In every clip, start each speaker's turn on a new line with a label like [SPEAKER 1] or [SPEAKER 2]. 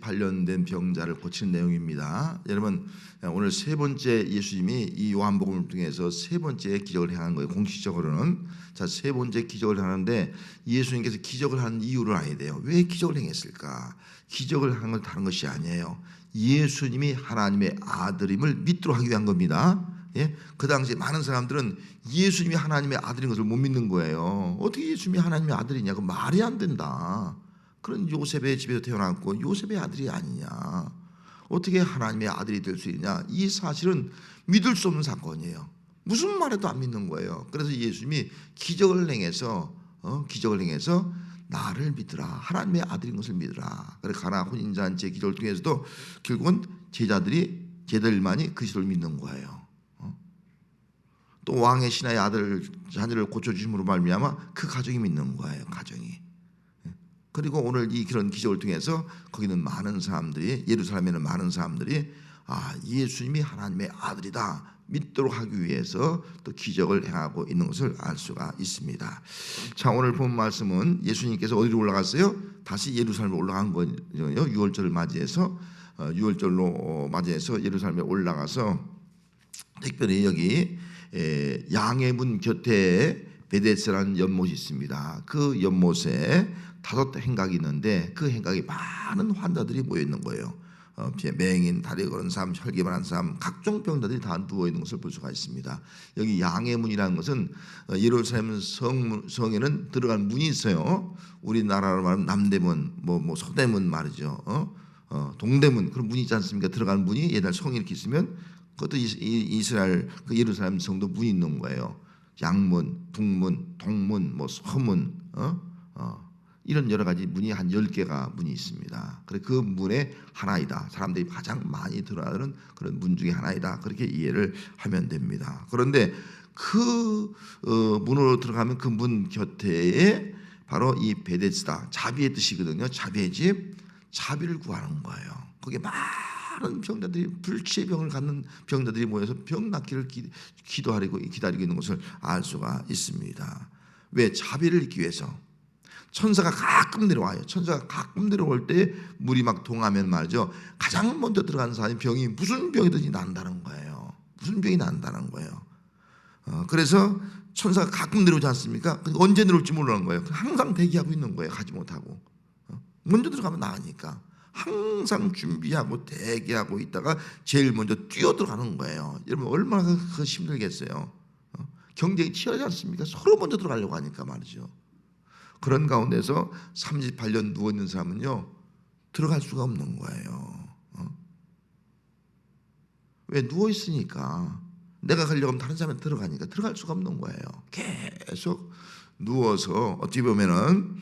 [SPEAKER 1] 38년 된 병자를 고치는 내용입니다. 여러분, 오늘 세 번째 예수님이 이 요한복음을 통해서 세 번째 기적을 행한 거예요. 공식적으로는. 자, 세 번째 기적을 하는데 예수님께서 기적을 하는 이유를 알아야 돼요. 왜 기적을 행했을까? 기적을 하는 건 다른 것이 아니에요. 예수님이 하나님의 아들임을 믿도록 하기 위한 겁니다. 예? 그 당시에 많은 사람들은 예수님이 하나님의 아들인 것을 못 믿는 거예요. 어떻게 예수님이 하나님의 아들이냐고 말이 안 된다. 그런 요셉의 집에서 태어났고 요셉의 아들이 아니냐. 어떻게 하나님의 아들이 될 수 있냐. 이 사실은 믿을 수 없는 사건이에요. 무슨 말해도 안 믿는 거예요. 그래서 예수님이 기적을 행해서 나를 믿으라. 하나님의 아들인 것을 믿으라. 그래서 가나 혼인잔치 기적을 통해서도 결국은 제자들만이 그 기적을 믿는 거예요. 또 왕의 신하의 아들 자녀를 고쳐주심으로 말미암아 그 가정이 믿는 거예요. 가정이. 그리고 오늘 이 그런 기적을 통해서 거기는 많은 사람들이, 예루살렘에는 많은 사람들이 예수님이 하나님의 아들이다 믿도록 하기 위해서 또 기적을 행하고 있는 것을 알 수가 있습니다. 자, 오늘 본 말씀은 예수님께서 어디로 올라갔어요? 다시 예루살렘에 올라간 거예요. 6월절을 맞이해서 예루살렘에 올라가서 특별히 여기 양의 문 곁에 베데스라는 연못이 있습니다. 그 연못에 5 행각이 있는데 그 행각에 많은 환자들이 모여 있는 거예요. 맹인, 다리 걸은 사람, 혈기만한 사람, 각종 병자들이 다 누워 있는 것을 볼 수가 있습니다. 여기 양의 문이라는 것은 예루살렘 성에는 들어간 문이 있어요. 우리나라로 말하면 남대문, 서대문 말이죠. 동대문 그런 문이 있지 않습니까? 들어가는 문이 옛날 성이 이렇게 있으면 그것도 이스라엘 그 예루살렘 성도 문이 있는 거예요. 양문, 북문, 동문, 서문, 이런 여러 가지 문이 한 10개가 문이 있습니다. 그래서 그 문의 하나이다. 사람들이 가장 많이 들어가는 그런 문 중에 하나이다. 그렇게 이해를 하면 됩니다. 그런데 그 문으로 들어가면 그 문 곁에 바로 이 베데스다, 자비의 뜻이거든요. 자비의 집, 자비를 구하는 거예요. 거기에 많은 병자들이, 불치의 병을 갖는 병자들이 모여서 병 낫기를 기다리고 있는 것을 알 수가 있습니다. 왜? 자비를 잊기 위해서. 천사가 가끔 내려와요. 천사가 가끔 내려올 때 물이 막 동하면 말이죠, 가장 먼저 들어가는 사람이 병이 무슨 병이든지 난다는 거예요. 무슨 병이 난다는 거예요. 그래서 천사가 가끔 내려오지 않습니까? 언제 내려올지 모르는 거예요. 항상 대기하고 있는 거예요. 가지 못하고. 먼저 들어가면 나으니까 항상 준비하고 대기하고 있다가 제일 먼저 뛰어 들어가는 거예요. 여러분 얼마나 힘들겠어요. 경쟁이 치열하지 않습니까? 서로 먼저 들어가려고 하니까 말이죠. 그런 가운데서 38년 누워있는 사람은요, 들어갈 수가 없는 거예요. 왜? 누워있으니까. 내가 가려고 하면 다른 사람이 들어가니까 들어갈 수가 없는 거예요. 계속 누워서 어찌 보면은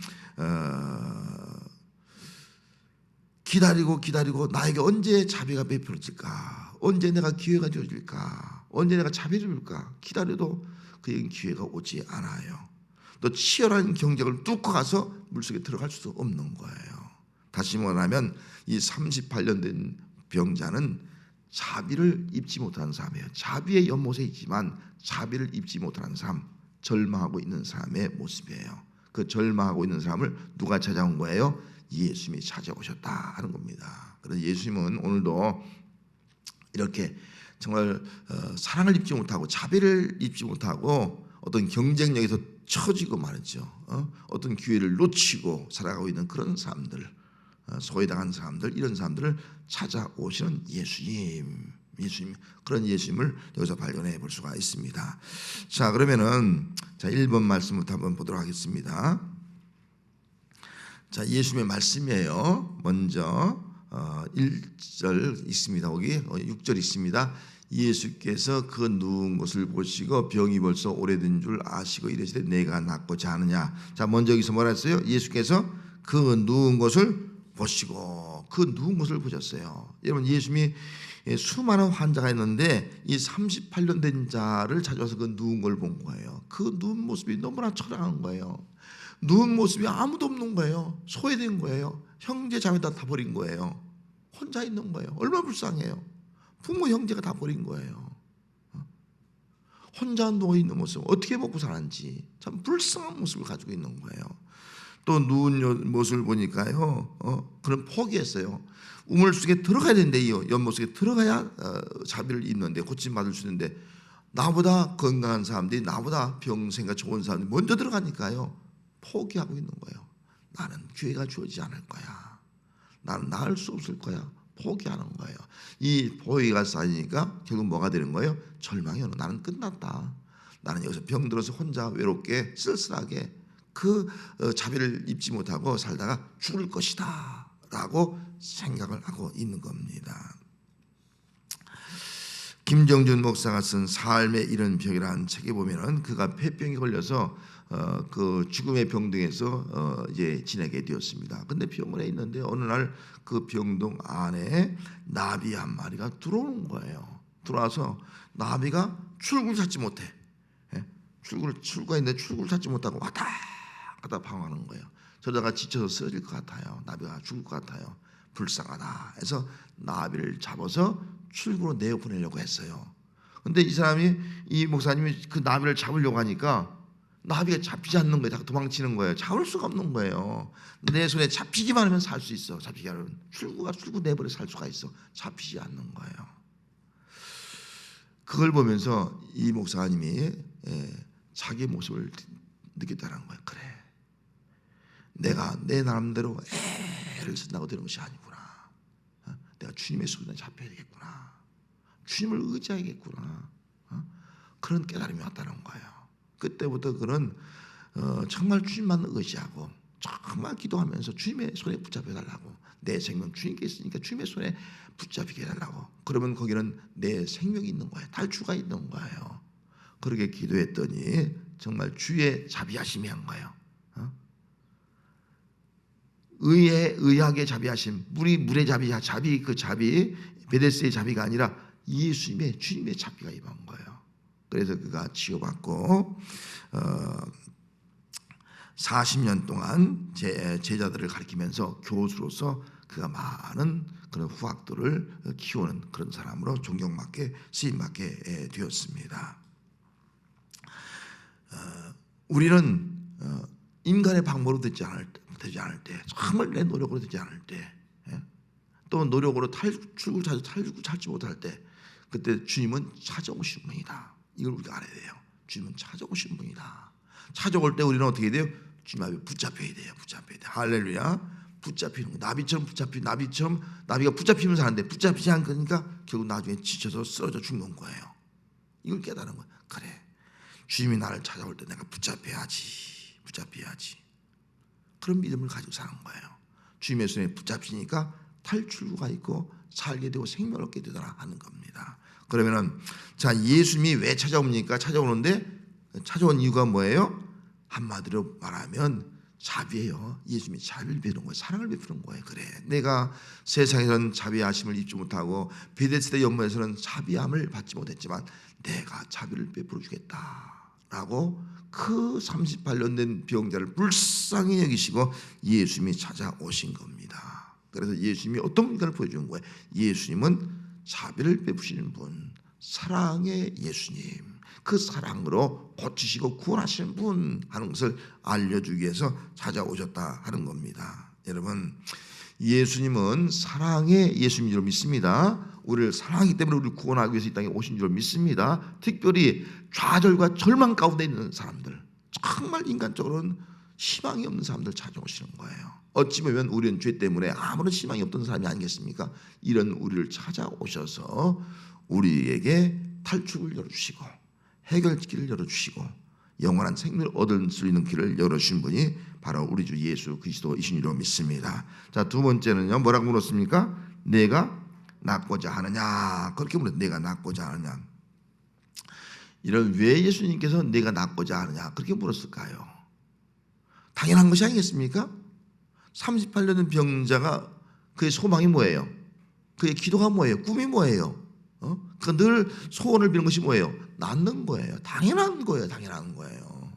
[SPEAKER 1] 기다리고 나에게 언제 자비가 베풀어질까, 언제 내가 기회가 주어질까, 언제 내가 자비를 줄까 기다려도 그에게 기회가 오지 않아요. 또 치열한 경쟁을 뚫고 가서 물속에 들어갈 수 없는 거예요. 다시 말하면 이 38년 된 병자는 자비를 입지 못하는 사람이에요. 자비의 연못에 있지만 자비를 입지 못하는 사람, 절망하고 있는 사람의 모습이에요. 그 절망하고 있는 사람을 누가 찾아온 거예요? 예수님이 찾아오셨다 하는 겁니다. 그래서 예수님은 오늘도 이렇게 정말 사랑을 입지 못하고 자비를 입지 못하고 어떤 경쟁력에서 처지고 말이죠. 어떤 기회를 놓치고 살아가고 있는 그런 사람들, 소외당한 사람들, 이런 사람들을 찾아오시는 예수님, 그런 예수님을 여기서 발견해 볼 수가 있습니다. 자, 그러면은 1번 말씀부터 한번 보도록 하겠습니다. 자, 예수님의 말씀이에요. 먼저 1절 있습니다. 거기 6절 있습니다. 예수께서 그 누운 것을 보시고 병이 벌써 오래된 줄 아시고 이르시되 내가 낫고자 하느냐. 자, 먼저 여기서 뭐라 했어요? 예수께서 그 누운 것을 보시고, 그 누운 것을 보셨어요. 여러분, 예수님이 수많은 환자가 있는데 이 38년 된 자를 찾아와서 그 누운 걸 본 거예요. 그 누운 모습이 너무나 처량한 거예요. 누운 모습이 아무도 없는 거예요. 소외된 거예요. 형제 자매다 다 버린 거예요. 혼자 있는 거예요. 얼마나 불쌍해요. 부모 형제가 다 버린 거예요. 혼자 누워있는 모습, 어떻게 먹고 사는지 참 불쌍한 모습을 가지고 있는 거예요. 또 누운 모습을 보니까요, 그는 포기했어요. 우물 속에 들어가야 된대요. 연못 속에 들어가야 자비를 입는데 고침받을 수 있는데, 나보다 건강한 사람들이, 나보다 병세가 좋은 사람들이 먼저 들어가니까요 포기하고 있는 거예요. 나는 기회가 주어지지 않을 거야. 나는 나을 수 없을 거야. 포기하는 거예요. 이 포기가 쌓이니까 결국 뭐가 되는 거예요? 절망이 오는, 나는 끝났다. 나는 여기서 병들어서 혼자 외롭게 쓸쓸하게 그 자비를 입지 못하고 살다가 죽을 것이다 라고 생각을 하고 있는 겁니다. 김정준 목사가 쓴 삶의 이런 병이라는 책에 보면은 그가 폐병이 걸려서 그 죽음의 병동에서 이제 지내게 되었습니다. 근데 병원에 있는데 어느 날 그 병동 안에 나비 한 마리가 들어오는 거예요. 들어와서 나비가 출구를 찾지 못해. 출구가 있는데 출구를 찾지 못하고 왔다 갔다 방황하는 거예요. 저러다가 지쳐서 쓰러질 것 같아요. 나비가 죽을 것 같아요. 불쌍하다 해서 나비를 잡아서 출구로 내보내려고 했어요. 근데 이 사람이, 이 목사님이 그 나비를 잡으려고 하니까 나비가 잡히지 않는 거예요. 다 도망치는 거예요. 잡을 수가 없는 거예요. 내 손에 잡히기만 하면 살 수 있어. 잡히기 하면 출구 내버려 살 수가 있어. 잡히지 않는 거예요. 그걸 보면서 이 목사님이 자기 모습을 느꼈다는 거예요. 그래, 내가 내 나름대로 애를 쓴다고 되는 것이 아니구나. 내가 주님의 손에 잡혀야 되겠구나. 주님을 의지해야겠구나. 그런 깨달음이 왔다는 거예요. 그때부터 그는 정말 주님만 의지하고 정말 기도하면서 주님의 손에 붙잡혀 달라고, 내 생명 주님께 있으니까 주님의 손에 붙잡히게 해달라고. 그러면 거기는 내 생명이 있는 거예요. 탈출가 있는 거예요. 그렇게 기도했더니 정말 주의 자비하심이 한 거예요. 의하게 자비하심, 물의 자비, 그 자비, 베데스의 자비가 아니라 예수님의, 주님의 자비가 임한 거예요. 그래서 그가 치유받고 40년 동안 제자들을 가르치면서 교수로서 그가 많은 그런 후학들을 키우는 그런 사람으로 존경받게, 쓰임받게 되었습니다. 우리는 인간의 방법으로 되지 않을 때, 정말 내 노력으로 되지 않을 때, 또 노력으로 탈출구를 찾지 못할 때, 그때 주님은 찾아오신 분이다. 이걸 우리가 알아야 돼요. 주님은 찾아오신 분이다. 찾아올 때 우리는 어떻게 돼요? 주님 앞에 붙잡혀야 돼요. 붙잡혀야 돼요. 할렐루야. 붙잡히는 거. 나비처럼 나비가 붙잡히면 사는데 붙잡히지 않으니까 결국 나중에 지쳐서 쓰러져 죽는 거예요. 이걸 깨달은 거예요. 그래, 주님이 나를 찾아올 때 내가 붙잡혀야지. 그런 믿음을 가지고 사는 거예요. 주님의 손에 붙잡히니까 탈출구가 있고 살게 되고 생명을 얻게 되더라 하는 겁니다. 그러면은 자, 예수님이 왜 찾아옵니까? 찾아온 이유가 뭐예요? 한마디로 말하면 자비예요. 예수님이 자비를 베푸는 거예요. 사랑을 베푸는 거예요. 그래, 내가 세상에서는 자비하심을 입지 못하고 베데스다 연못에서는 자비함을 받지 못했지만 내가 자비를 베풀어 주겠다라고 그 38년 된 병자를 불쌍히 여기시고 예수님이 찾아오신 겁니다. 그래서 예수님이 어떤 분인가를 보여주는 거예요. 예수님은 자비를 베푸시는 분, 사랑의 예수님, 그 사랑으로 고치시고 구원하시는 분 하는 것을 알려주기 위해서 찾아오셨다 하는 겁니다. 여러분, 예수님은 사랑의 예수님인 줄 믿습니다. 우리를 사랑하기 때문에 우리를 구원하기 위해서 이 땅에 오신 줄 믿습니다. 특별히 좌절과 절망 가운데 있는 사람들, 정말 인간적으로는 희망이 없는 사람들 찾아오시는 거예요. 어찌 보면 우리는 죄 때문에 아무런 희망이 없던 사람이 아니겠습니까? 이런 우리를 찾아오셔서 우리에게 탈출을 열어주시고 해결길을 열어주시고 영원한 생명을 얻을 수 있는 길을 열어주신 분이 바로 우리 주 예수 그리스도이신 줄 믿습니다. 자, 두 번째는요, 뭐라고 물었습니까? 내가 낫고자 하느냐? 그렇게 물었어요. 내가 낫고자 하느냐? 이런, 왜 예수님께서 내가 낫고자 하느냐 그렇게 물었을까요? 당연한 것이 아니겠습니까? 38년 된 병자가 그의 소망이 뭐예요? 그의 기도가 뭐예요? 꿈이 뭐예요? 늘 소원을 비는 것이 뭐예요? 낫는 거예요. 당연한 거예요.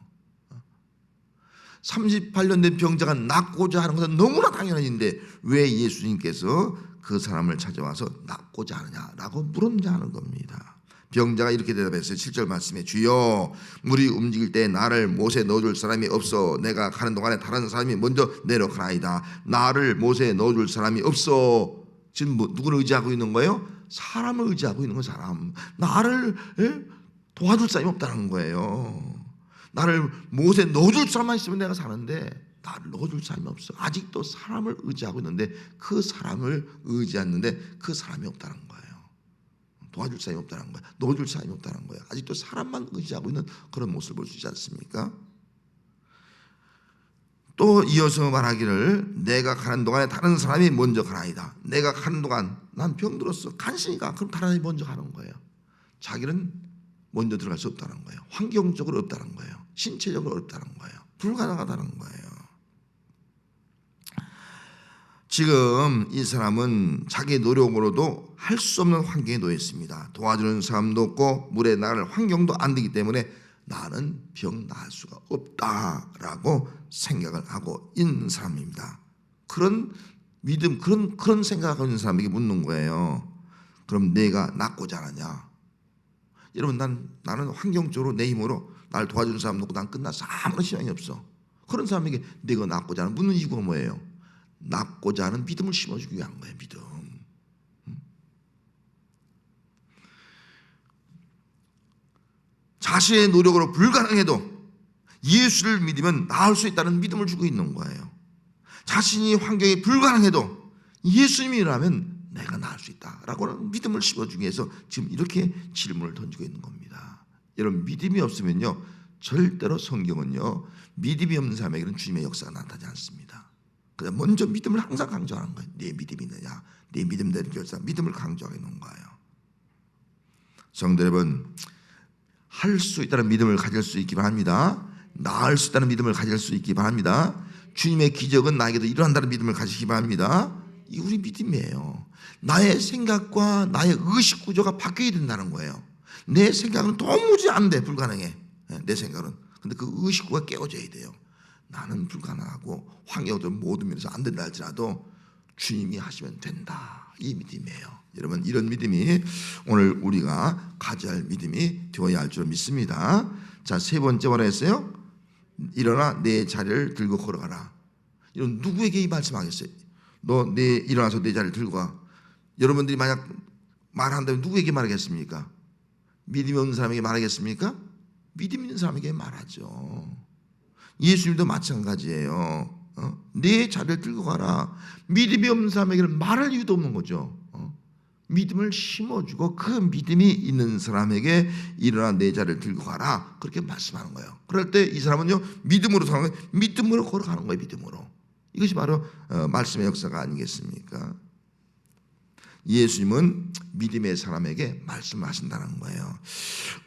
[SPEAKER 1] 38년 된 병자가 낫고자 하는 것은 너무나 당연한 일인데 왜 예수님께서 그 사람을 찾아와서 낫고자 하느냐라고 물었냐 하는 겁니다. 병자가 이렇게 대답했어요. 7절 말씀에 주여 물이 움직일 때 나를 못에 넣어줄 사람이 없어 내가 가는 동안에 다른 사람이 먼저 내려가나이다. 나를 못에 넣어줄 사람이 없어. 지금 누구를 의지하고 있는 거예요? 사람을 의지하고 있는 거예요. 사람. 나를 도와줄 사람이 없다는 거예요. 나를 못에 넣어줄 사람만 있으면 내가 사는데 나를 넣어줄 사람이 없어. 아직도 사람을 의지하고 있는데 그 사람을 의지했는데 그 사람이 없다는 거예요. 도와줄 사람이 없다는 거예요. 넣어줄 사람이 없다는 거예요. 아직도 사람만 의지하고 있는 그런 모습을 볼 수 있지 않습니까? 또 이어서 말하기를 내가 가는 동안에 다른 사람이 먼저 가나이다. 내가 가는 동안 난 병들었어. 간신히 가. 그럼 다른 사람이 먼저 가는 거예요. 자기는 먼저 들어갈 수 없다는 거예요. 환경적으로 없다는 거예요. 신체적으로 어렵다는 거예요. 불가능하다는 거예요. 지금 이 사람은 자기 노력으로도 할 수 없는 환경에 놓여 있습니다. 도와주는 사람도 없고 물에 나갈 환경도 안 되기 때문에 나는 병 나을 수가 없다라고 생각을 하고 있는 사람입니다. 그런 믿음, 그런 생각하고 있는 사람에게 묻는 거예요. 그럼 내가 낫고자 하느냐? 여러분 나는 환경적으로 내 힘으로 나를 도와주는 사람 놓고 난 끝났어. 아무런 희망이 없어. 그런 사람에게 내가 낫고자 하는 묻는 이유가 뭐예요? 낫고자 하는 믿음을 심어주기 위한 거예요. 믿음. 자신의 노력으로 불가능해도 예수를 믿으면 나을 수 있다는 믿음을 주고 있는 거예요. 자신이 환경이 불가능해도 예수님이라면 내가 나을 수 있다라고는 믿음을 심어주기 위해서 지금 이렇게 질문을 던지고 있는 겁니다. 여러분 믿음이 없으면요 절대로 성경은요 믿음이 없는 사람에게는 주님의 역사가 나타나지 않습니다. 그래서 먼저 믿음을 항상 강조하는 거예요. 내 믿음이 있느냐, 내 믿음대로 결사, 믿음을 강조하고 있는 거예요. 성도 여러분, 할 수 있다는 믿음을 가질 수 있기 바랍니다. 나을 수 있다는 믿음을 가질 수 있기 바랍니다. 주님의 기적은 나에게도 일어난다는 믿음을 가지시기 바랍니다. 이 우리 믿음이에요. 나의 생각과 나의 의식 구조가 바뀌어야 된다는 거예요. 내 생각은 도무지 안 돼, 불가능해. 내 생각은. 근데 그 의식 구조가 깨워져야 돼요. 나는 불가능하고 환경도 모든 면에서 안 된다 할지라도 주님이 하시면 된다. 이 믿음이에요. 여러분 이런 믿음이 오늘 우리가 가져야 할 믿음이 되어야 할 줄 믿습니다. 자, 세 번째 뭐라 했어요? 일어나 내 자리를 들고 걸어가라. 이런 누구에게 이 말씀하겠어요? 너 일어나서 내 자리를 들고 가. 여러분들이 만약 말한다면 누구에게 말하겠습니까? 믿음이 없는 사람에게 말하겠습니까? 믿음 있는 사람에게 말하죠. 예수님도 마찬가지예요. 내 자리를 들고 가라. 믿음이 없는 사람에게는 말할 이유도 없는 거죠. 믿음을 심어주고 그 믿음이 있는 사람에게 일어나 내 자리를 들고 가라. 그렇게 말씀하는 거예요. 그럴 때 이 사람은요 믿음으로 사는 거예요. 믿음으로 걸어가는 거예요. 믿음으로. 이것이 바로 말씀의 역사가 아니겠습니까? 예수님은 믿음의 사람에게 말씀하신다는 거예요.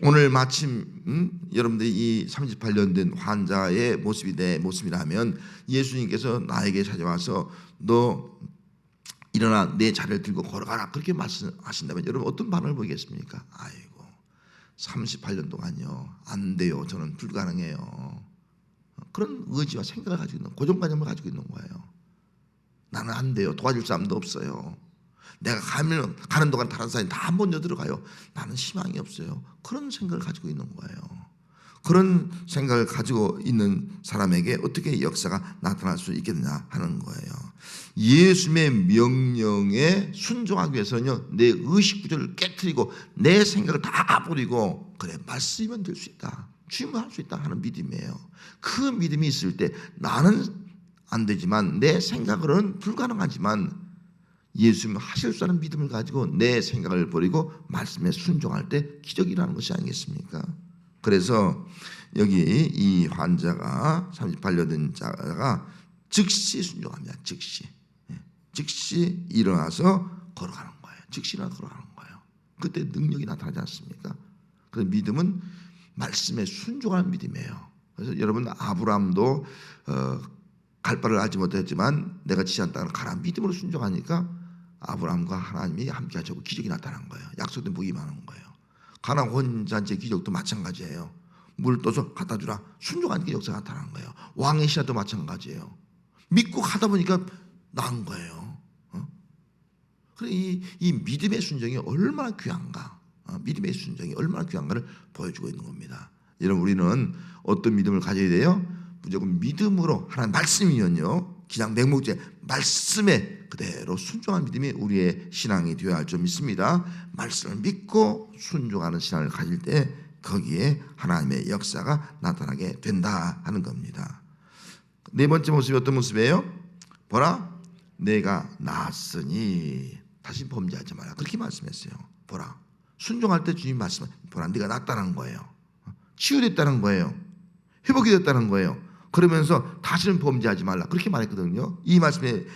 [SPEAKER 1] 오늘 마침 여러분들이 이 38년 된 환자의 모습이 내 모습이라면 예수님께서 나에게 찾아와서 너 일어나 내 자리를 들고 걸어가라 그렇게 말씀하신다면 여러분 어떤 반응을 보이겠습니까? 아이고 38년 동안요 안 돼요. 저는 불가능해요. 그런 의지와 생각을 가지고 있는 고정관념을 가지고 있는 거예요. 나는 안 돼요. 도와줄 사람도 없어요. 내가 가는 동안 다른 사람이 다 먼저 들어가요. 나는 희망이 없어요. 그런 생각을 가지고 있는 거예요. 그런 생각을 가지고 있는 사람에게 어떻게 역사가 나타날 수 있겠느냐 하는 거예요. 예수님의 명령에 순종하기 위해서는요 내 의식 구조를 깨트리고 내 생각을 다 버리고 그래 말씀이면 될 수 있다. 주님은 할 수 있다 하는 믿음이에요. 그 믿음이 있을 때 나는 안 되지만 내 생각으로는 불가능하지만 예수님 하실 수 있는 믿음을 가지고 내 생각을 버리고 말씀에 순종할 때 기적이 일어나는 것이 아니겠습니까? 그래서 여기 이 환자가 38년 된 자가 즉시 순종합니다. 즉시 일어나서 걸어가는 거예요. 즉시 일어나서 걸어가는 거예요. 그때 능력이 나타나지 않습니까? 그래서 믿음은 말씀에 순종하는 믿음이에요. 그래서 여러분 아브라함도 갈 바를 알지 못했지만 내가 지시한 땅을 가라 믿음으로 순종하니까 아브라함과 하나님이 함께 하시고 기적이 나타난 거예요. 약속된 복이 많은 거예요. 가나 혼잔치의 기적도 마찬가지예요. 물 떠서 갖다 주라 순종하니까 역사가 나타난 거예요. 왕의 신화도 마찬가지예요. 믿고 가다 보니까 나은 거예요. 그래 이 믿음의 순종이 얼마나 귀한가. 믿음의 순종이 얼마나 귀한가를 보여주고 있는 겁니다. 여러분, 우리는 어떤 믿음을 가져야 돼요? 무조건 믿음으로, 하나님 말씀이면요, 그냥 맹목제 말씀에 그대로 순종한 믿음이 우리의 신앙이 되어야 할 줄 믿습니다. 말씀을 믿고 순종하는 신앙을 가질 때 거기에 하나님의 역사가 나타나게 된다 하는 겁니다. 네 번째 모습이 어떤 모습이에요? 보라, 내가 낳았으니 다시 범죄하지 마라. 그렇게 말씀했어요. 보라, 순종할 때 주님 말씀, 보라, 네가 낫다는 거예요. 치유됐다는 거예요. 회복이 됐다는 거예요. 그러면서 다시는 범죄하지 말라. 그렇게 말했거든요. 이 말씀의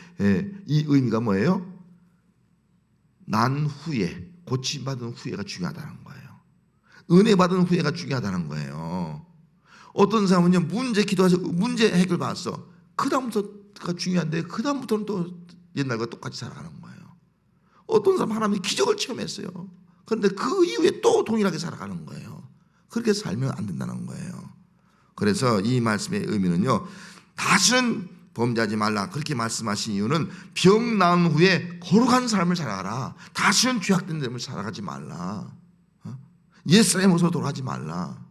[SPEAKER 1] 이 의미가 뭐예요? 난 후에, 고침받은 후회가 중요하다는 거예요. 은혜 받은 후회가 중요하다는 거예요. 어떤 사람은요, 문제 기도해서 문제 해결 받았어. 그 다음부터가 중요한데 그 다음부터는 또 옛날과 똑같이 살아가는 거예요. 어떤 사람 하나님이 기적을 체험했어요. 그런데 그 이후에 또 동일하게 살아가는 거예요. 그렇게 살면 안 된다는 거예요. 그래서 이 말씀의 의미는요, 다시는 범죄하지 말라. 그렇게 말씀하신 이유는 병 나은 후에 거룩한 삶을 살아가라. 다시는 죄악된 삶을 살아가지 말라. 옛사람의 모습으로 돌아가지 말라.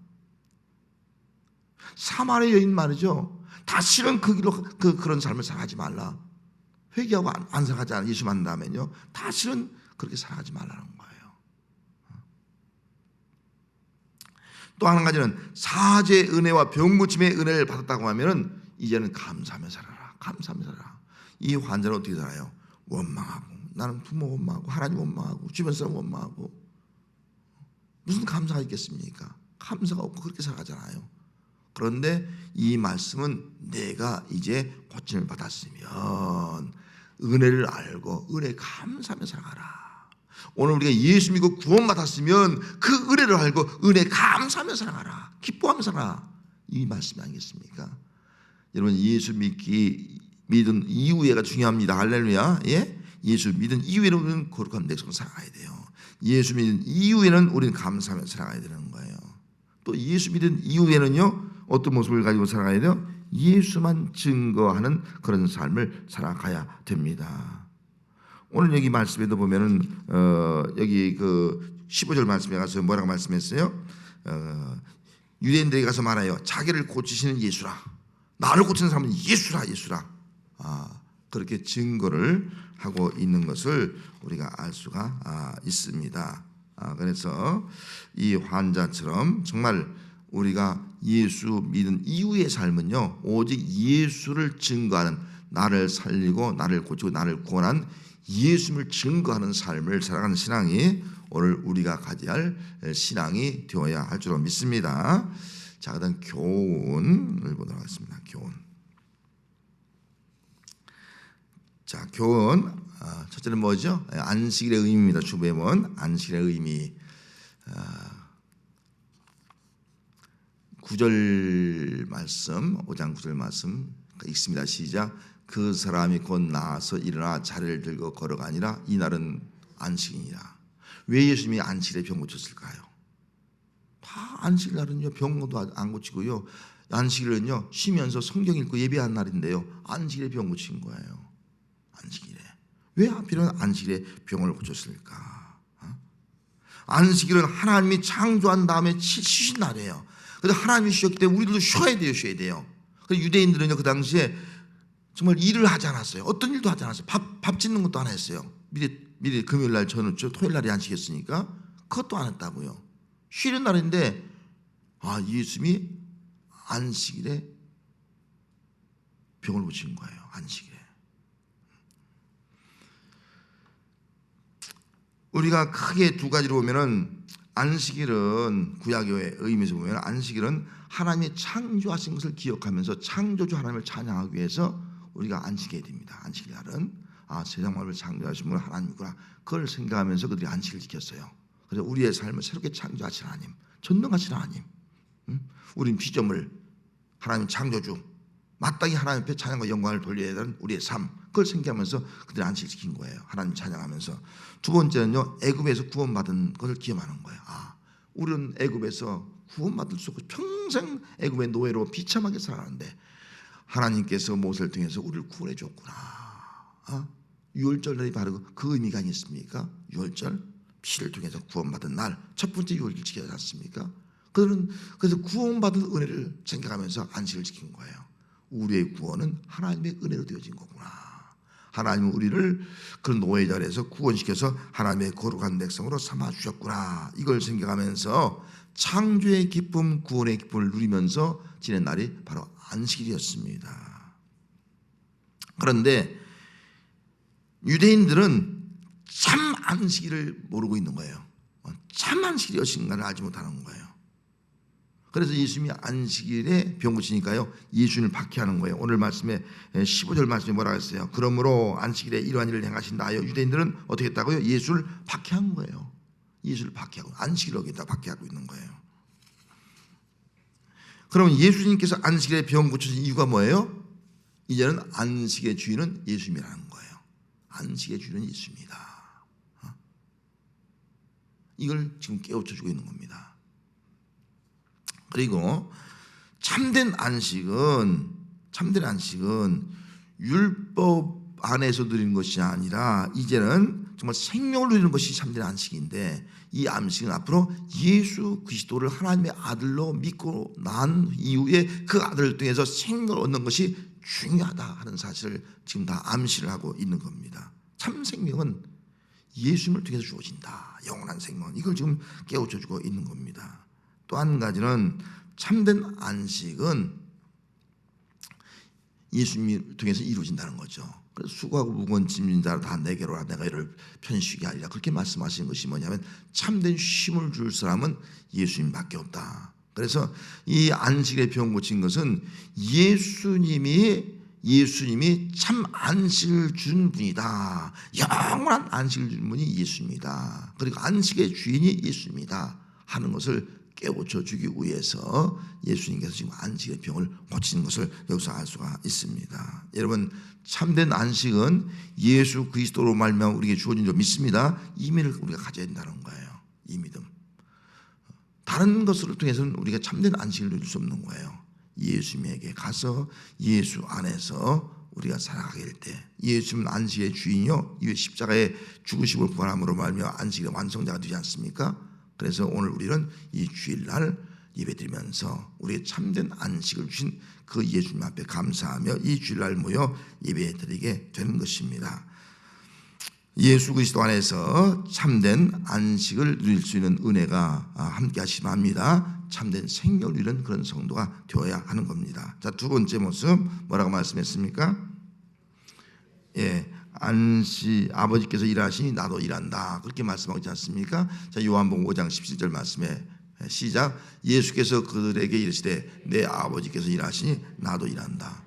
[SPEAKER 1] 사마리아 여인 말이죠. 다시는 그 길로 그런 삶을 살아가지 말라. 회개하고 안 살아가지 않아. 예수 만나면요, 다시는 그렇게 살아가지 말라는 거예요. 또 한 가지는 사죄의 은혜와 병고침의 은혜를 받았다고 하면은 이제는 감사하며 살아라. 감사하며 살아라. 이 환자는 어떻게 살아요? 원망하고, 나는 부모 원망하고, 하나님 원망하고, 주변 사람 원망하고, 무슨 감사가 있겠습니까? 감사가 없고 그렇게 살아가잖아요. 그런데 이 말씀은 내가 이제 고침을 받았으면 은혜를 알고 은혜에 감사하며 살아가라. 오늘 우리가 예수 믿고 구원받았으면 그 은혜를 알고 은혜에 감사하며 살아가라. 기뻐하며 살아라. 이 말씀이 아니겠습니까? 여러분, 예수 믿은 이후에가 중요합니다. 할렐루야. 예? 예수 믿은 이후에는 우리는 거룩한 백성으로 살아가야 돼요. 예수 믿은 이후에는 우리는 감사하며 살아가야 되는 거예요. 또 예수 믿은 이후에는요, 어떤 모습을 가지고 살아가야 돼요? 예수만 증거하는 그런 삶을 살아가야 됩니다. 오늘 여기 말씀에도 보면은 여기 그 15절 말씀에 가서 뭐라고 말씀했어요? 유대인들에게 가서 말하여 자기를 고치시는 예수라. 나를 고치는 사람은 예수라, 예수라. 그렇게 증거를 하고 있는 것을 우리가 알 수가 있습니다. 그래서 이 환자처럼 정말 우리가 예수 믿은 이후의 삶은요, 오직 예수를 증거하는, 나를 살리고 나를 고치고 나를 구원한 예수를 증거하는 삶을 살아가는 신앙이 오늘 우리가 가져야 할 신앙이 되어야 할 줄로 믿습니다. 자, 그다음 교훈을 보도록 하겠습니다. 교훈. 자, 교훈. 첫째는 뭐죠? 안식일의 의미입니다. 주배문 안식일의 의미. 9절 말씀, 5장 9절 말씀 읽습니다. 시작. 그 사람이 곧 나아서 일어나 자리를 들고 걸어가니라. 이날은 안식이니라. 왜 예수님이 안식일에 병 고쳤을까요? 다 안식일날은요, 병도 안 고치고요, 안식일은요, 쉬면서 성경 읽고 예배한 날인데요, 안식일에 병 고친 거예요. 안식일에. 왜 하필은 안식일에 병을 고쳤을까? 안식일은 하나님이 창조한 다음에 쉬신 날이에요. 그래서 하나님이 쉬었기 때문에 우리들도 쉬어야 돼요, 쉬어야 돼요. 그래서 유대인들은요, 그 당시에 정말 일을 하지 않았어요. 어떤 일도 하지 않았어요. 밥 짓는 것도 안 했어요. 미리 금요일 날 저는 토요일 날에 안식했으니까 그것도 안 했다고요. 쉬는 날인데 예수님이 안식일에 병을 고친 거예요. 안식일에. 우리가 크게 두 가지로 보면은, 안식일은 구약의 의미에서 보면 안식일은 하나님이 창조하신 것을 기억하면서 창조주 하나님을 찬양하기 위해서 우리가 안식해야 됩니다. 안식일 날은 세상 만물을 창조하신 분은 하나님이구나, 그걸 생각하면서 그들이 안식을 지켰어요. 그래서 우리의 삶을 새롭게 창조하신 하나님, 전능하신 하나님, 우린 피조물, 하나님 창조주, 마땅히 하나님 앞에 찬양과 영광을 돌려야 되는 우리의 삶, 그걸 생각하면서 그들이 안식을 지킨 거예요. 하나님 찬양하면서. 두 번째는요, 애굽에서 구원받은 것을 기억하는 거예요. 우리는 애굽에서 구원받을 수 없고 평생 애굽의 노예로 비참하게 살아가는데 하나님께서 모세를 통해서 우리를 구원해 줬구나. 유월절 날이 바로 그 의미가 아니겠습니까? 유월절, 피를 통해서 구원받은 날 첫 번째 유월절 지키지 않습니까? 그래서 구원받은 은혜를 생각하면서 안식을 지킨 거예요. 우리의 구원은 하나님의 은혜로 되어진 거구나. 하나님은 우리를 그 노예 자리에서 구원시켜서 하나님의 거룩한 백성으로 삼아 주셨구나. 이걸 생각하면서 창조의 기쁨, 구원의 기쁨을 누리면서 지낸 날이 바로 안식일이었습니다. 그런데 유대인들은 참 안식일을 모르고 있는 거예요. 참 안식일이었는가를 알지 못하는 거예요. 그래서 예수님이 안식일에 병 고치니까요, 예수님을 박해하는 거예요. 오늘 말씀에 15절 말씀에 뭐라고 했어요? 그러므로 안식일에 이러한 일을 행하신다 하여 유대인들은 어떻게 했다고요? 예수를 박해한 거예요. 예수를 박해하고 안식일을 어기다 박해하고 있는 거예요. 그럼 예수님께서 안식일에 병 고치신 이유가 뭐예요? 이제는 안식의 주인은 예수님이라는 거예요. 안식의 주인은 예수입니다. 이걸 지금 깨우쳐주고 있는 겁니다. 그리고 참된 안식은 율법 안에서 누리는 것이 아니라 이제는 정말 생명을 누리는 것이 참된 안식인데, 이 안식은 앞으로 예수 그리스도를 하나님의 아들로 믿고 난 이후에 그 아들을 통해서 생명을 얻는 것이 중요하다 하는 사실을 지금 다 암시를 하고 있는 겁니다. 참 생명은 예수님을 통해서 주어진다. 영원한 생명. 이걸 지금 깨우쳐주고 있는 겁니다. 또 한 가지는 참된 안식은 예수님을 통해서 이루어진다는 거죠. 그래서 수고하고 무거운 짐진 자를 다 내게로 오라, 내가 이를 편히 쉬게 하리라. 그렇게 말씀하시는 것이 뭐냐면 참된 쉼을 줄 사람은 예수님밖에 없다. 그래서 이 안식에 병 고친 것은 예수님이 참 안식을 준 분이다. 영원한 안식을 준 분이 예수입니다. 그리고 안식의 주인이 예수입니다 하는 것을 깨우쳐 주기 위해서 예수님께서 지금 안식의 병을 고치는 것을 여기서 알 수가 있습니다. 여러분, 참된 안식은 예수 그리스도로 말미암아 우리에게 주어진 줄 믿습니다. 이 믿음을 우리가 가져야 된다는 거예요. 이 믿음. 다른 것을 통해서는 우리가 참된 안식을 누릴 수 없는 거예요. 예수님에게 가서 예수 안에서 우리가 살아가게 될 때, 예수님은 안식의 주인이요 이외 십자가의 죽으심을 부활함으로 말미암아 안식의 완성자가 되지 않습니까? 그래서 오늘 우리는 이 주일날 예배드리면서 우리의 참된 안식을 주신 그 예수님 앞에 감사하며 이 주일날 모여 예배드리게 되는 것입니다. 예수 그리스도 안에서 참된 안식을 누릴 수 있는 은혜가 함께 하시기 바랍니다. 참된 생명을 누리는 그런 성도가 되어야 하는 겁니다. 자, 두 번째 모습 뭐라고 말씀했습니까? 아버지께서 일하시니 나도 일한다. 그렇게 말씀하고 있지 않습니까? 자, 요한복음 5장 17절 말씀에 시작. 예수께서 그들에게 이르시되 내 아버지께서 일하시니 나도 일한다.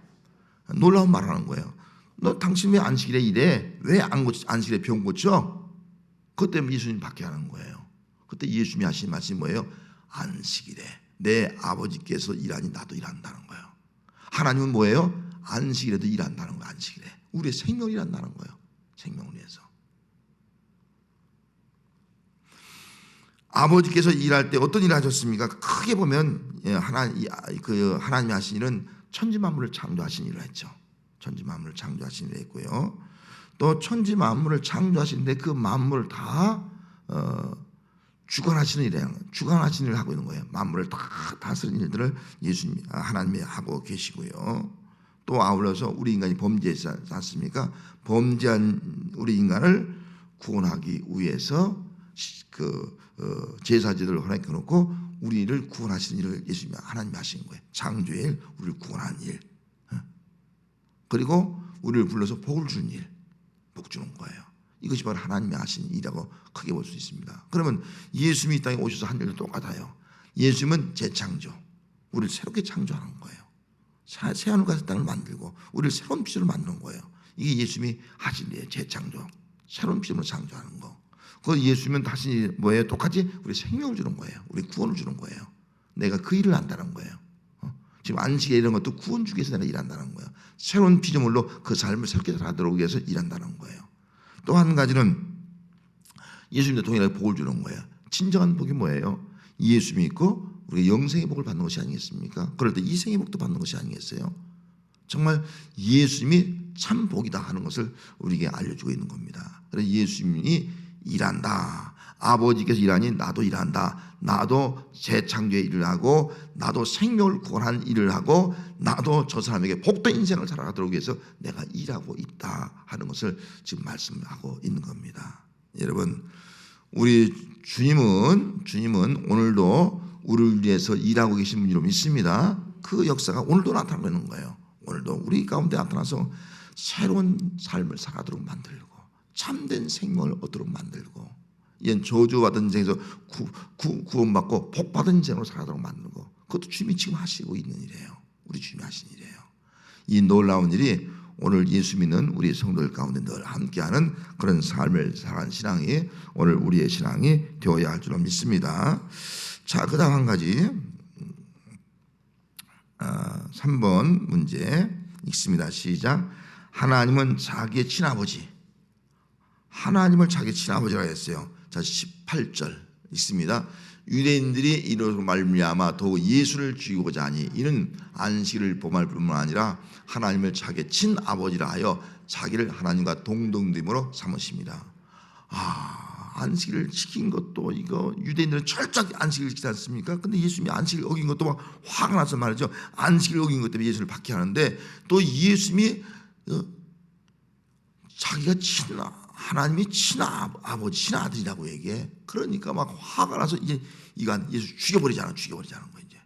[SPEAKER 1] 놀라운 말을 하는 거예요. 너 당신 왜 안식일에 일해? 왜 안식일에 병 고쳐? 그것 때문에 예수님 밖에 하는 거예요. 그때 예수님이 하신 말씀이 뭐예요? 안식일에 내 아버지께서 일하니 나도 일한다는 거예요. 하나님은 뭐예요? 안식일에도 일한다는 거예요. 안식일에 우리의 생명을 일한다는 거예요. 생명을 위해서. 아버지께서 일할 때 어떤 일을 하셨습니까? 크게 보면 하나님이 하신 일은 천지 만물을 창조하신 일을 했죠. 천지 만물을 창조하신 일을 했고요. 또 천지 만물을 창조하시는데 그 만물을 다 주관하시는 일을 하고 있는 거예요. 만물을 다 다스리는 일들을 예수님 하나님이 하고 계시고요. 또 아울러서 우리 인간이 범죄했지 않습니까? 범죄한 우리 인간을 구원하기 위해서 제사제들을 허락해 놓고 우리를 구원하시는 일을 예수님이 하나님이 하신 거예요. 창조의 일, 우리를 구원하는 일. 그리고 우리를 불러서 복을 주는 일, 복 주는 거예요. 이것이 바로 하나님이 하신 일이라고 크게 볼 수 있습니다. 그러면 예수님이 이 땅에 오셔서 한 일도 똑같아요. 예수님은 재창조, 우리를 새롭게 창조하는 거예요. 새 하늘과 땅을 만들고 우리를 새로운 피조로 만드는 거예요. 이게 예수님이 하신 일이에요. 재창조, 새로운 피조로 창조하는 거. 그 예수님은 다시 뭐예요? 똑같이 우리 생명을 주는 거예요. 우리 구원을 주는 거예요. 내가 그 일을 한다는 거예요. 지금 안식에 이런 것도 구원 주기 위해서 내가 일한다는 거예요. 새로운 피조물로 그 삶을 새롭게 살아들어오기 위해서 일한다는 거예요. 또 한 가지는 예수님도 동일하게 복을 주는 거예요. 진정한 복이 뭐예요? 예수 믿고 우리가 영생의 복을 받는 것이 아니겠습니까? 그럴 때 이생의 복도 받는 것이 아니겠어요? 정말 예수님이 참 복이다 하는 것을 우리에게 알려주고 있는 겁니다. 그래서 예수님이 일한다, 아버지께서 일하니 나도 일한다. 나도 재창조의 일을 하고 나도 생명을 구원하는 일을 하고 나도 저 사람에게 복된 인생을 살아가도록 위해서 내가 일하고 있다 하는 것을 지금 말씀하고 있는 겁니다. 여러분, 우리 주님은 오늘도 우리를 위해서 일하고 계신 분으로 믿습니다. 그 역사가 오늘도 나타나는 거예요. 오늘도 우리 가운데 나타나서 새로운 삶을 살아가도록 만들고 참된 생명을 얻도록 만들고 이런 저주받은 인생에서 구원받고 복받은 인생으로 살아가도록 만들고 그것도 주님이 지금 하시고 있는 일이에요. 우리 주님이 하신 일이에요. 이 놀라운 일이 오늘 예수 믿는 우리 성도들 가운데 늘 함께하는 그런 삶을 살아가는 신앙이 오늘 우리의 신앙이 되어야 할 줄로 믿습니다. 자, 그 다음 한 가지 3번 문제 읽습니다. 시작. 하나님은 자기의 친아버지, 하나님을 자기의 친아버지라고 했어요. 자, 18절 읽습니다. 유대인들이 이로 말미암아 더욱 예수를 죽이고자 하니 이는 안식일을 범할 뿐만 아니라 하나님을 자기의 친아버지라 하여 자기를 하나님과 동등됨으로 삼으십니다. 안식일을 지킨 것도 이거 유대인들은 철저하게 안식일을 지키지 않습니까? 근데 예수님이 안식일 어긴 것도 막 화가 나서 말이죠. 안식일 어긴 것 때문에 예수를 박해하는데 또 예수님이 자기가 하나님이 친아버지, 친아들이라고 얘기해. 그러니까 막 화가 나서 이제 이거 예수 죽여버리자는 거예요. 이제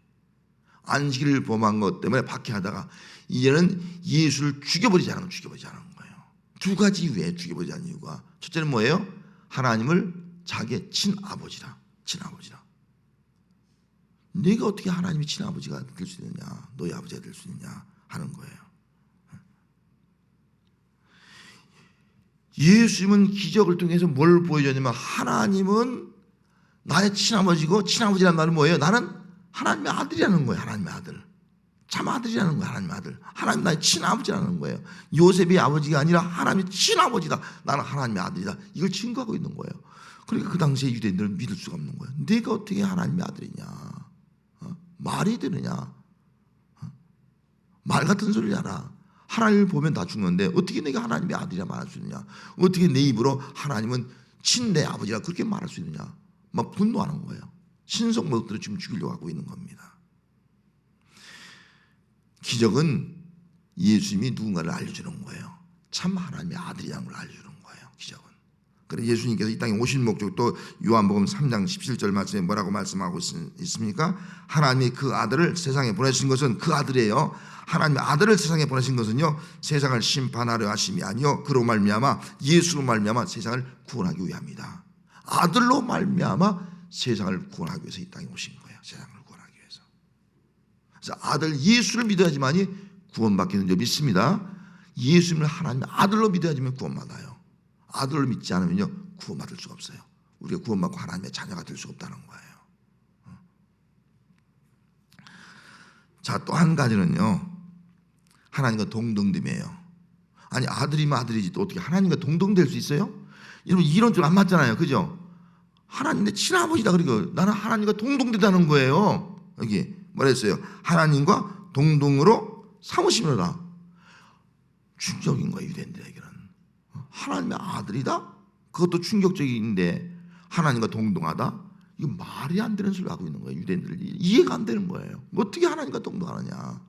[SPEAKER 1] 안식일을 범한 것 때문에 박해하다가 이제는 예수를 죽여버리자는 거예요. 두 가지 이유에 죽여버리자는 이유가 첫째는 뭐예요? 하나님을 자기의 친아버지라. 네가 어떻게 하나님이 친아버지가 될 수 있느냐, 너희 아버지가 될 수 있느냐 하는 거예요. 예수님은 기적을 통해서 뭘 보여줬냐면 하나님은 나의 친아버지고, 친아버지라는 말은 뭐예요? 나는 하나님의 아들이라는 거예요. 하나님의 아들, 참 아들이라는 거예요. 하나님의 아들, 하나님 나의 친아버지라는 거예요. 요셉의 아버지가 아니라 하나님의 친아버지다. 나는 하나님의 아들이다. 이걸 증거하고 있는 거예요. 그러니까 그 당시에 유대인들은 믿을 수가 없는 거예요. 네가 어떻게 하나님의 아들이냐, 말이 되느냐, 말 같은 소리를 하라. 하나님을 보면 다 죽는데 어떻게 내가 하나님의 아들이라 말할 수 있느냐, 어떻게 내 입으로 하나님은 친내 아버지라 그렇게 말할 수 있느냐, 막 분노하는 거예요. 신성모독들을 지금 죽이려고 하고 있는 겁니다. 기적은 예수님이 누군가를 알려주는 거예요. 참 하나님의 아들이라는 걸 알려주는 거예요. 기적은. 그래서 예수님께서 이 땅에 오신 목적도 요한복음 3장 17절 말씀에 뭐라고 말씀하고 있습니까? 하나님이 그 아들을 세상에 보내신 것은, 그 아들이에요. 하나님의 아들을 세상에 보내신 것은요, 세상을 심판하려 하심이 아니요 그로 말미암아, 예수로 말미암아 세상을 구원하기 위함이다. 아들로 말미암아 세상을 구원하기 위해서 이 땅에 오신 거예요. 세상을 구원하기 위해서. 그래서 아들 예수를 믿어야지만이 구원받기는 줄 믿습니다. 예수님을 하나님의 아들로 믿어야지만 구원받아요. 아들로 믿지 않으면요 구원받을 수가 없어요. 우리가 구원받고 하나님의 자녀가 될 수가 없다는 거예요. 자, 또 한 가지는요, 하나님과 동등됨이에요. 아니, 아들이면 아들이지 또 어떻게 하나님과 동등될 수 있어요? 여러분, 이런 줄 안 맞잖아요. 그죠? 하나님 내 친아버지다. 그리고 나는 하나님과 동등되다는 거예요. 여기 뭐랬어요? 하나님과 동등으로 삼으시느라. 충격인 거예요, 유대인들에게는. 하나님의 아들이다? 그것도 충격적인데 하나님과 동등하다? 이거 말이 안 되는 소리를 하고 있는 거예요. 유대인들이 이해가 안 되는 거예요. 어떻게 하나님과 동등하느냐,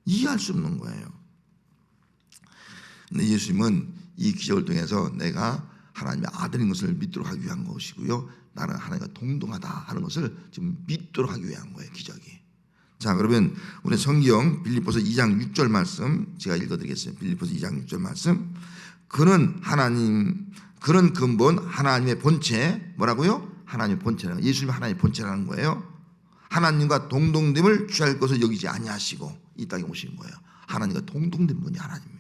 [SPEAKER 1] 이해할 수 없는 거예요. 근데 예수님은 이 기적을 통해서 내가 하나님의 아들인 것을 믿도록 하기 위한 것이고요, 나는 하나님과 동등하다 하는 것을 지금 믿도록 하기 위한 거예요, 기적이. 자, 그러면 우리 성경 빌립보서 2장 6절 말씀 제가 읽어드리겠습니다. 빌립보서 2장 6절 말씀. 그는 근본 하나님의 본체, 뭐라고요? 하나님의 본체라는, 예수님이 하나님의 본체라는 거예요. 하나님과 동등됨을 취할 것을 여기지 아니하시고 이 땅에 오신 거예요. 하나님과 동등된 분이 하나님이에요.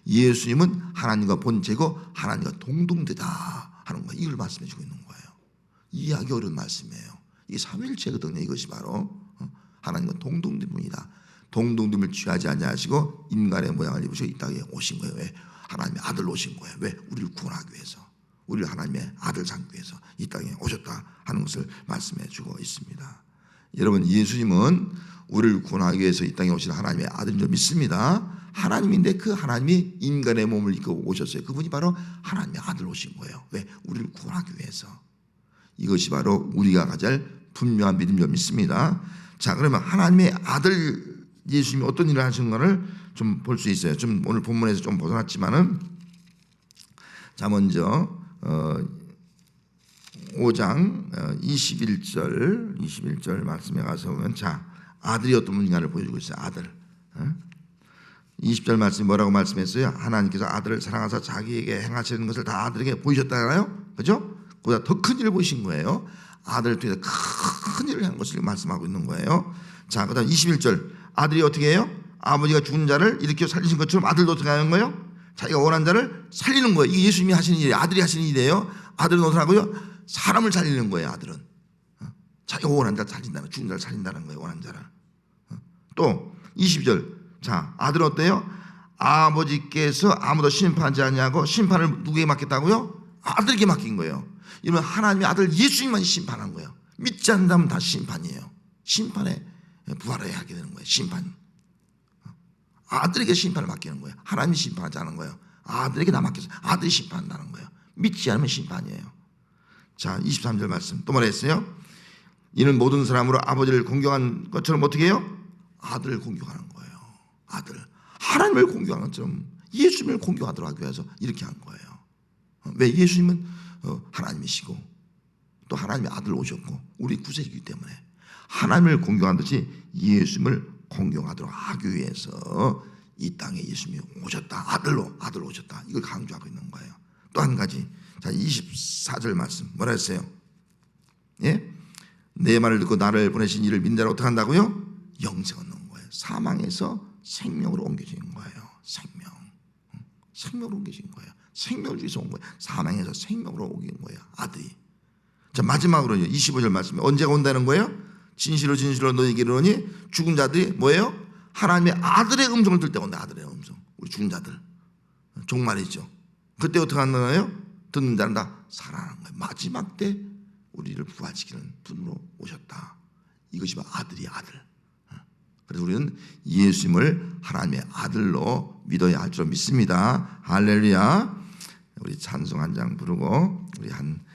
[SPEAKER 1] 예수님은 하나님과 본체고 하나님과 동등되다 하는 거예요. 이걸 말씀해 주고 있는 거예요. 이해하기 어려운 말씀이에요. 이게 삼위일체거든요. 이것이 바로 하나님과 동등된 분이다. 동등됨을 취하지 아니하시고 인간의 모양을 입으시고 이 땅에 오신 거예요. 왜? 하나님의 아들로 오신 거예요. 왜? 우리를 구원하기 위해서, 우리를 하나님의 아들 삼기 위해서 이 땅에 오셨다 하는 것을 말씀해 주고 있습니다. 여러분, 예수님은 우리를 구원하기 위해서 이 땅에 오신 하나님의 아들인 줄 믿습니다. 하나님인데 그 하나님이 인간의 몸을 입고 오셨어요. 그분이 바로 하나님의 아들 오신 거예요. 왜? 우리를 구원하기 위해서. 이것이 바로 우리가 가질 분명한 믿음을 믿습니다. 자, 그러면 하나님의 아들 예수님이 어떤 일을 하시는가를 좀 볼 수 있어요. 좀 오늘 본문에서 좀 벗어났지만은, 자, 먼저 5장 21절 말씀에 가서 보면, 자, 아들이 어떤 분인가를 보여주고 있어요. 아들. 20절 말씀이 뭐라고 말씀했어요? 하나님께서 아들을 사랑하사 자기에게 행하시는 것을 다 아들에게 보이셨잖아요. 그죠? 그보다 더 큰 일을 보이신 거예요. 아들을 통해서 큰 일을 한 것을 말씀하고 있는 거예요. 자, 그 다음 21절. 아들이 어떻게 해요? 아버지가 죽은 자를 일으켜 살리신 것처럼 아들도 어떻게 하는 거예요? 자기가 원한 자를 살리는 거예요. 이게 예수님이 하시는 일이에요. 아들이 하시는 일이에요. 아들은 어떻게 하고요? 사람을 살리는 거예요. 아들은 자기가 원한 자를 살린다는, 죽은 자를 살린다는 거예요. 원한 자를. 또 22절. 자, 아들은 어때요? 아버지께서 아무도 심판하지 아니하고 심판을 누구에게 맡겼다고요? 아들에게 맡긴 거예요. 이러면 하나님의 아들 예수님만 심판한 거예요. 믿지 않는다면 다 심판이에요. 심판에 부활해야 하게 되는 거예요. 심판. 아들에게 심판을 맡기는 거예요. 하나님이 심판하지 않은 거예요. 아들에게 다 맡겨서 아들이 심판한다는 거예요. 믿지 않으면 심판이에요. 자, 23절 말씀 또 뭐라 했어요? 이는 모든 사람으로 아버지를 공경한 것처럼 어떻게 해요? 아들을 공경하는 거예요. 아들. 하나님을 공경하는 것처럼 예수님을 공경하도록 하기 위해서 이렇게 한 거예요. 왜? 예수님은 하나님이시고 또 하나님의 아들 오셨고 우리 구세주이기 때문에 하나님을 공경한 듯이 예수님을 공경하도록 하기 위해서 이 땅에 예수님이 오셨다. 아들 오셨다. 이걸 강조하고 있는 거예요. 또 한 가지. 자, 24절 말씀 뭐라 했어요? 예? 내 말을 듣고 나를 보내신 이를 믿는 자를 어떻게 한다고요? 영생을 얻는 거예요. 사망에서 생명으로 옮겨진 거예요. 생명으로 옮겨진 거예요. 생명을 주셔서 온 거예요. 사망에서 생명으로 옮긴 거예요. 아들이. 자, 마지막으로요. 25절 말씀에 언제가 온다는 거예요? 진실로 너희에게 이르노니 죽은 자들이 뭐예요? 하나님의 아들의 음성을 들 때 온다. 아들의 음성. 우리 죽은 자들. 종말이죠. 그때 어떻게 한다나요? 듣는 자는 다 살아나는 거예요. 마지막 때 우리를 부활시키는 분으로 오셨다. 이것이 바로 아들이 아들. 그래서 우리는 예수님을 하나님의 아들로 믿어야 할 줄 믿습니다. 할렐루야. 우리 찬송 한 장 부르고 우리 한